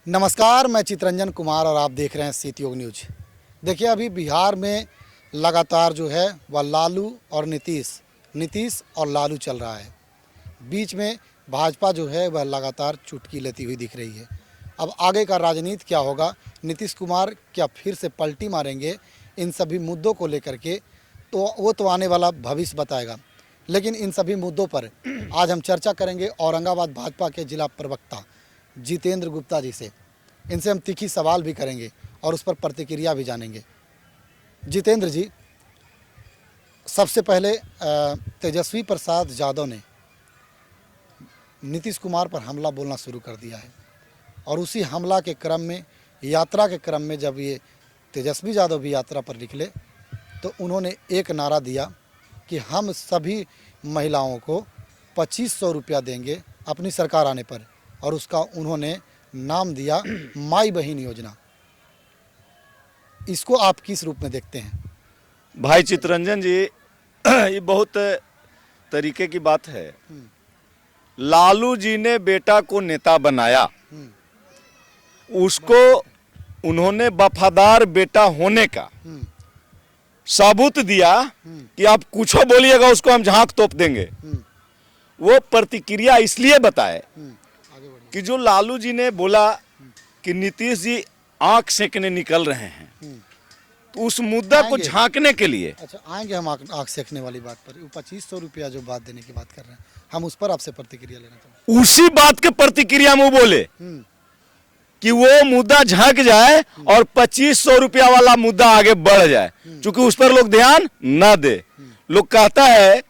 नमस्कार, मैं चितरंजन कुमार और आप देख रहे हैं सीतयोग न्यूज। देखिए, अभी बिहार में लगातार जो है वह लालू और नीतीश और लालू चल रहा है। बीच में भाजपा जो है वह लगातार चुटकी लेती हुई दिख रही है। अब आगे का राजनीति क्या होगा, नीतीश कुमार क्या फिर से पलटी मारेंगे इन सभी मुद्दों को लेकर के, तो वो तो आने वाला भविष्य बताएगा। लेकिन इन सभी मुद्दों पर आज हम चर्चा करेंगे औरंगाबाद भाजपा के जिला प्रवक्ता जितेंद्र गुप्ता जी से। इनसे हम तीखी सवाल भी करेंगे और उस पर प्रतिक्रिया भी जानेंगे। जितेंद्र जी, सबसे पहले तेजस्वी प्रसाद यादव ने नीतीश कुमार पर हमला बोलना शुरू कर दिया है और उसी हमला के क्रम में, यात्रा के क्रम में जब ये तेजस्वी यादव भी यात्रा पर निकले तो उन्होंने एक नारा दिया कि हम सभी महिलाओं को 2500 रुपया देंगे अपनी सरकार आने पर, और उसका उन्होंने नाम दिया माई बहन योजना। इसको आप किस रूप में देखते हैं? भाई चितरंजन जी, ये बहुत तरीके की बात है। लालू जी ने बेटा को नेता बनाया, उसको उन्होंने वफादार बेटा होने का सबूत दिया कि आप कुछ बोलिएगा उसको हम झांक तोप देंगे। वो प्रतिक्रिया इसलिए बताए कि जो लालू जी ने बोला कि नीतीश जी आंख सेकने निकल रहे हैं, तो उस मुद्दा को झांकने के लिए। अच्छा, आएंगे हम आंख सेकने वाली बात पर। 2500 रुपया जो बात देने की बात कर रहे हैं, हम उस पर आपसे प्रतिक्रिया लेना चाहते हैं। उसी बात के प्रतिक्रिया में वो बोले कि वो मुद्दा झांक जाए और 2500 रुपया वाला मुद्दा आगे बढ़ जाए, क्योंकि उस पर लोग ध्यान न दे। लोग कहता है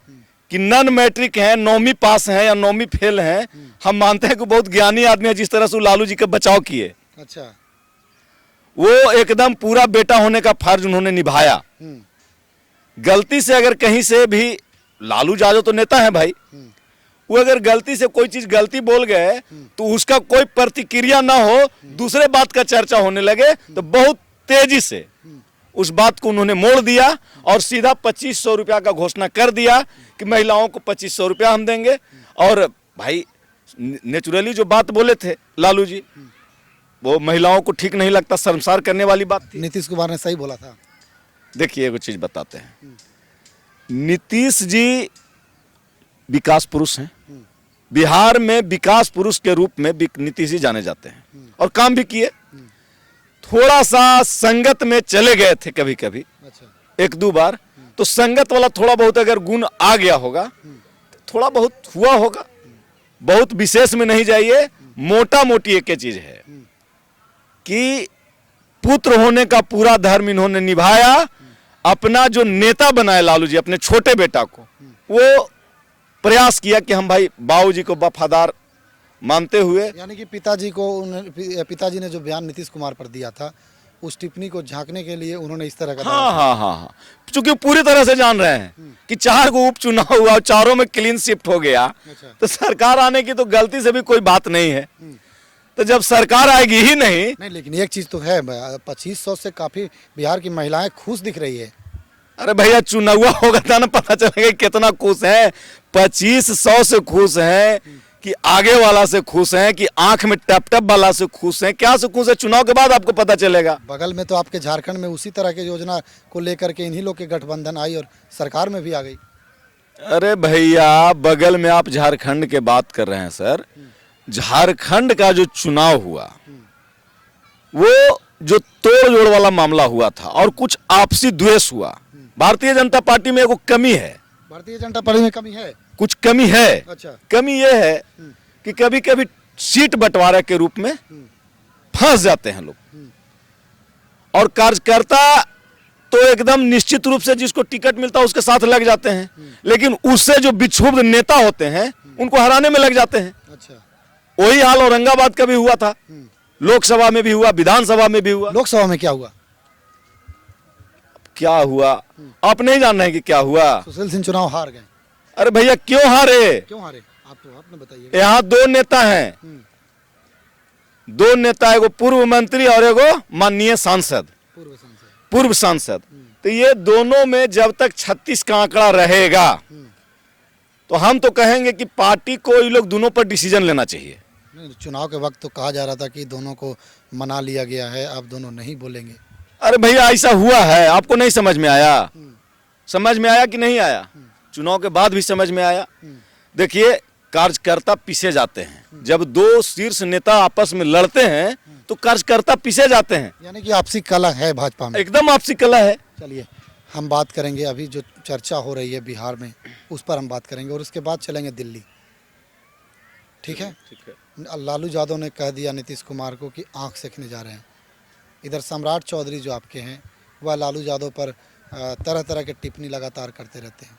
कि नन मैट्रिक हैं, 9वीं पास हैं या 9वीं फेल हैं। हम मानते हैं कि बहुत ज्ञानी आदमी है, जिस तरह से लालू जी के बचाव किए। अच्छा, वो एकदम पूरा बेटा होने का फर्ज उन्होंने निभाया। गलती से अगर कहीं से भी, लालू यादव तो नेता है भाई, वो अगर गलती से कोई चीज गलती बोल गए तो उसका कोई प्रतिक्रिया ना हो, दूसरे बात का चर्चा होने लगे, तो बहुत तेजी से उस बात को उन्होंने मोड़ दिया और सीधा 2500 रुपया का घोषणा कर दिया कि महिलाओं को 2500 रुपया हम देंगे। और भाई नेचुरली जो बात बोले थे लालू जी, वो महिलाओं को ठीक नहीं लगता, शर्मसार करने वाली बात थी। नीतीश कुमार ने सही बोला था। देखिए, एगो चीज बताते हैं, नीतीश जी विकास पुरुष हैं। बिहार में विकास पुरुष के रूप में नीतीश जी जाने जाते हैं और काम भी किए। थोड़ा सा संगत में चले गए थे कभी कभी, अच्छा, 1-2 बार, तो संगत वाला थोड़ा बहुत अगर गुण आ गया होगा, थोड़ा बहुत हुआ होगा, बहुत विशेष में नहीं जाइए। मोटा मोटी एक चीज है कि पुत्र होने का पूरा धर्म इन्होंने निभाया। अपना जो नेता बनाए लालू जी, अपने छोटे बेटा को, वो प्रयास किया कि हम भाई बाबूजी को वफादार मानते हुए, यानी कि पिताजी ने जो बयान नीतीश कुमार पर दिया था, उस टिप्पणी को झांकने के लिए उन्होंने इस तरह का हाँ, चूंकि पूरी तरह से जान रहे हैं कि 4 को उपचुनाव हुआ, चारों में क्लीन शिफ्ट हो गया। अच्छा। तो सरकार आने की तो गलती से भी कोई बात नहीं है। तो जब सरकार आएगी ही नहीं। लेकिन एक चीज तो है, 2500 से काफी बिहार की महिलाएं खुश दिख रही है। अरे भैया, चुनाव होगा था ना, पता चलेगा कितना खुश है। 2500 से खुश है कि आगे वाला से खुश हैं, कि आंख में टप टप वाला से खुश हैं, क्या से खुश है, चुनाव के बाद आपको पता चलेगा। बगल में तो आपके झारखंड में उसी तरह की योजना को लेकर के इन्हीं लोग के गठबंधन आई और सरकार में भी आ गई। अरे भैया, बगल में आप झारखंड के बात कर रहे हैं सर। झारखंड का जो चुनाव हुआ, वो जो तोड़ जोड़ वाला मामला हुआ था और कुछ आपसी द्वेष हुआ। भारतीय जनता पार्टी में एक कमी है। भारतीय जनता पार्टी में कमी है, कुछ कमी है। अच्छा। कमी यह है कि कभी कभी सीट बंटवारा के रूप में फंस जाते हैं लोग, और कार्यकर्ता तो एकदम निश्चित रूप से जिसको टिकट मिलता है उसके साथ लग जाते हैं, लेकिन उससे जो विक्षुब्ध नेता होते हैं उनको हराने में लग जाते हैं। अच्छा, वही हाल औरंगाबाद का भी हुआ था, लोकसभा में भी हुआ, विधानसभा में भी हुआ। लोकसभा में क्या हुआ? क्या हुआ आप नहीं जान रहे हैं कि क्या हुआ? सुशील सिंह चुनाव हार गए। अरे भैया, क्यों हारे? क्यों हारे? आपने बताइए। यहाँ 2 नेता हैं, 2 नेता, एगो पूर्व मंत्री और एगो माननीय सांसद, पूर्व सांसद। तो ये दोनों में जब तक 36 का आंकड़ा रहेगा तो हम तो कहेंगे कि पार्टी को ये लोग दोनों पर डिसीजन लेना चाहिए। नहीं, चुनाव के वक्त तो कहा जा रहा था कि दोनों को मना लिया गया है, अब दोनों नहीं बोलेंगे। अरे भैया ऐसा हुआ है, आपको नहीं समझ में आया? समझ में आया कि नहीं आया? चुनाव के बाद भी समझ में आया। देखिए, कार्यकर्ता पीछे जाते हैं। जब दो शीर्ष नेता आपस में लड़ते हैं तो कार्यकर्ता पीछे जाते हैं। यानी कि आपसी कलह है भाजपा में। एकदम आपसी कलह है। चलिए, हम बात करेंगे अभी जो चर्चा हो रही है बिहार में, उस पर हम बात करेंगे और उसके बाद चलेंगे दिल्ली। ठीक है? ठीक है। लालू यादव ने कह दिया नीतीश कुमार को कि आंख सेकने जा रहे हैं। इधर सम्राट चौधरी जो आपके हैं, वह लालू यादव पर तरह तरह के टिप्पणी लगातार करते रहते हैं।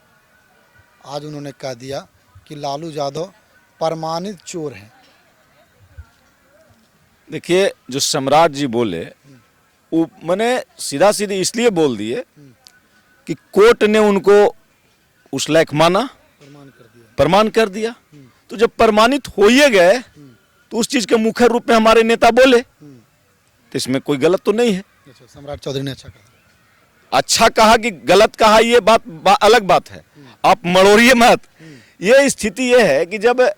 आज उन्होंने कह दिया कि लालू यादव प्रमाणित चोर हैं। देखिए, जो सम्राट जी बोले वो मैंने सीधा सीधे इसलिए बोल दिए कि कोर्ट ने उनको उस लायक माना, प्रमाण कर दिया। तो जब प्रमाणित हो ही गए तो उस चीज के मुख्य रूप में हमारे नेता बोले, तो इसमें कोई गलत तो नहीं है। अच्छा, सम्राट चौधरी ने अच्छा कहा। अच्छा कहा कि गलत कहा, ये बात अलग बात है, आप मरोड़िए मत। ये स्थिति ये है कि जब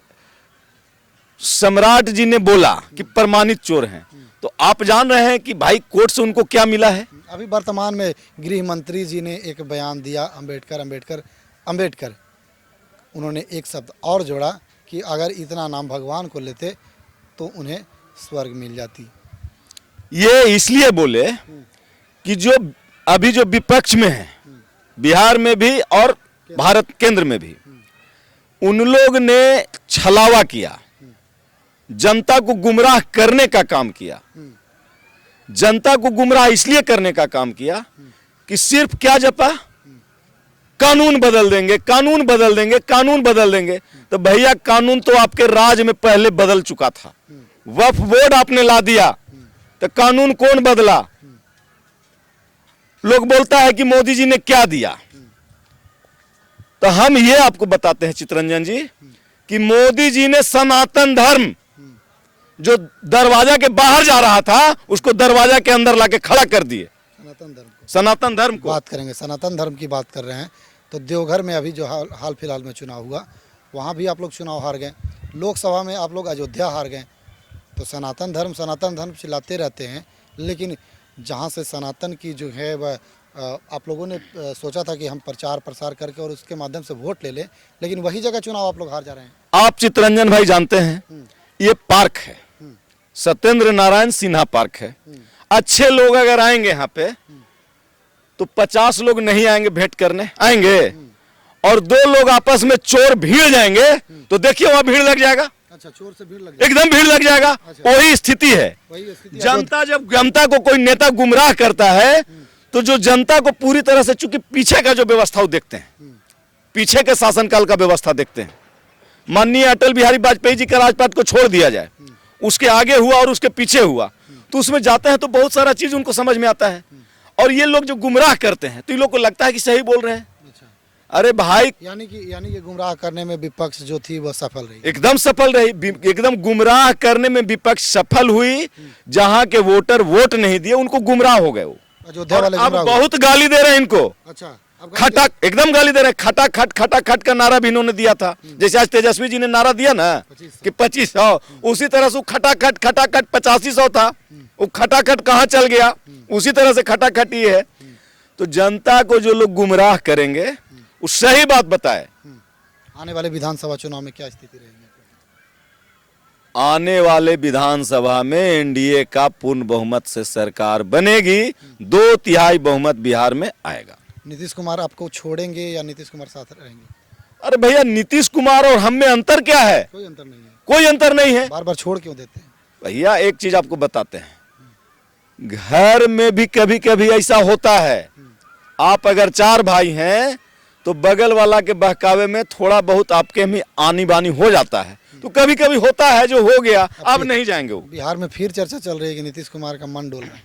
सम्राट जी ने बोला कि प्रमाणित चोर हैं, तो आप जान रहे हैं कि भाई कोर्ट से उनको क्या मिला है। अभी वर्तमान में गृह मंत्री जी ने एक बयान दिया, अंबेडकर। उन्होंने एक शब्द और जोड़ा कि अगर इतना नाम भगवान को लेते तो उन्हें स्वर्ग मिल जाती। ये इसलिए बोले कि जो अभी जो विपक्ष में है, बिहार में भी और भारत केंद्र में भी, उन लोग ने छलावा किया, जनता को गुमराह करने का काम किया। जनता को गुमराह इसलिए करने का काम किया कि सिर्फ क्या जपा, कानून बदल देंगे, कानून बदल देंगे, कानून बदल देंगे। तो भैया, कानून तो आपके राज में पहले बदल चुका था। वक्फ बोर्ड आपने ला दिया, तो कानून कौन बदला? लोग बोलता है कि मोदी जी ने क्या दिया। तो हम ये आपको बताते हैं चितरंजन जी कि मोदी जी ने सनातन धर्म जो दरवाजा के बाहर जा रहा था, उसको दरवाजा के अंदर लाके खड़ा कर दिए। सनातन धर्म को बात करेंगे, सनातन धर्म की बात कर रहे हैं। तो देवघर में अभी जो हाल फिलहाल में चुनाव हुआ, वहाँ भी आप लोग चुनाव हार गए। लोकसभा में आप लोग अयोध्या हार गए। तो सनातन धर्म चिल्लाते रहते हैं, लेकिन जहाँ से सनातन की जो है वह आप लोगों ने सोचा था कि हम प्रचार प्रसार करके और उसके माध्यम से वोट ले लें, लेकिन वही जगह चुनाव आप लोग हार जा रहे हैं। आप चितरंजन भाई जानते हैं, ये पार्क है, सत्येंद्र नारायण सिन्हा पार्क है। अच्छे लोग अगर आएंगे यहाँ पे तो 50 लोग नहीं आएंगे भेंट करने, आएंगे और 2 लोग आपस में चोर भीड़ जाएंगे तो देखिए वहां भीड़ लग जाएगा। अच्छा, चोर से भीड़ लग जाएगा, एकदम भीड़ लग जाएगा। वही स्थिति है। जनता जब जनता को कोई नेता गुमराह करता है तो जो जनता को पूरी तरह से, चूंकि पीछे का जो व्यवस्था देखते हैं, पीछे के शासनकाल का व्यवस्था देखते हैं, माननीय अटल बिहारी वाजपेयी जी का राजपाट को छोड़ दिया जाए, उसके आगे हुआ और उसके पीछे हुआ, तो उसमें जाते हैं तो बहुत सारा चीज उनको समझ में आता है। और ये लोग जो गुमराह करते हैं तो इन लोग को लगता है कि सही बोल रहे हैं। अरे भाई, यानी कि गुमराह करने में विपक्ष जो थी वह सफल रही, एकदम सफल रही। एकदम गुमराह करने में विपक्ष सफल हुई। जहां के वोटर वोट नहीं दिए उनको गुमराह हो गए वो। अयोध्या वाले अब बहुत गाली दे रहे हैं इनको। अच्छा, खटा एकदम गाली दे रहे हैं। खटाखट का नारा भी इन्होंने दिया था। जैसे आज तेजस्वी जी ने नारा दिया ना कि 2500, उसी तरह से खटाखट 8500 था। वो खटाखट कहाँ चल गया? उसी तरह से खटाखट ही है। तो जनता को जो लोग गुमराह करेंगे वो सही बात बताए। आने वाले विधानसभा चुनाव में क्या स्थिति रहेगी? आने वाले विधानसभा में एनडीए का पूर्ण बहुमत से सरकार बनेगी। 2/3 बहुमत बिहार में आएगा। नीतीश कुमार आपको छोड़ेंगे या नीतीश कुमार साथ रहेंगे? अरे भैया, नीतीश कुमार और हम में अंतर क्या है? कोई अंतर नहीं है। कोई अंतर नहीं है। बार बार छोड़ क्यों देते हैं? भैया, एक चीज आपको बताते हैं, घर में भी कभी कभी ऐसा होता है। आप अगर 4 भाई हैं तो बगल वाला के बहकावे में थोड़ा बहुत आपके में आनी बानी हो जाता है। तो कभी कभी होता है, जो हो गया अब नहीं जाएंगे वो। बिहार में फिर चर्चा चल रही है कि नीतीश कुमार का मन डोल रहा है।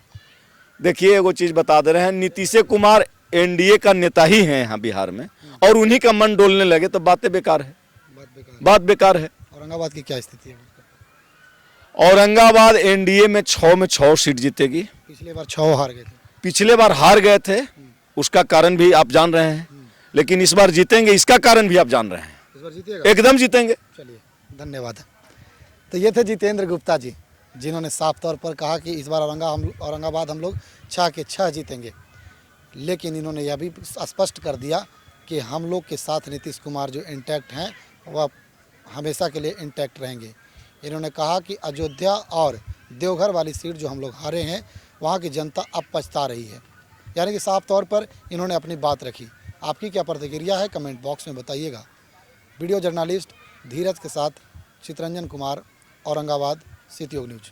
देखिए, वो चीज बता दे रहे हैं, नीतीश कुमार एनडीए का नेता ही है यहाँ बिहार में, और उन्हीं का मन डोलने लगे तो बातें बेकार है। बात बेकार है। औरंगाबाद की क्या स्थिति है? औरंगाबाद एनडीए में 6 सीट जीतेगी। पिछले बार 6 हार गए थे। पिछले बार हार गए थे, उसका कारण भी आप जान रहे हैं, लेकिन इस बार जीतेंगे, इसका कारण भी आप जान रहे हैं। इस बार जीतेगा? एकदम जीतेंगे। चलिए, धन्यवाद। तो ये थे जितेंद्र गुप्ता जी, जिन्होंने साफ तौर पर कहा कि इस बार औरंगाबाद हम लोग 6 के 6 जीतेंगे। लेकिन इन्होंने यह भी स्पष्ट कर दिया कि हम लोग के साथ नीतीश कुमार जो इंटैक्ट हैं वह हमेशा के लिए इंटैक्ट रहेंगे। इन्होंने कहा कि अयोध्या और देवघर वाली सीट जो हम लोग हारे हैं वहाँ की जनता अब पछता रही है, यानी कि साफ तौर पर इन्होंने अपनी बात रखी। आपकी क्या प्रतिक्रिया है कमेंट बॉक्स में बताइएगा। वीडियो जर्नलिस्ट धीरज के साथ चितरंजन कुमार, औरंगाबाद, सिटी न्यूज।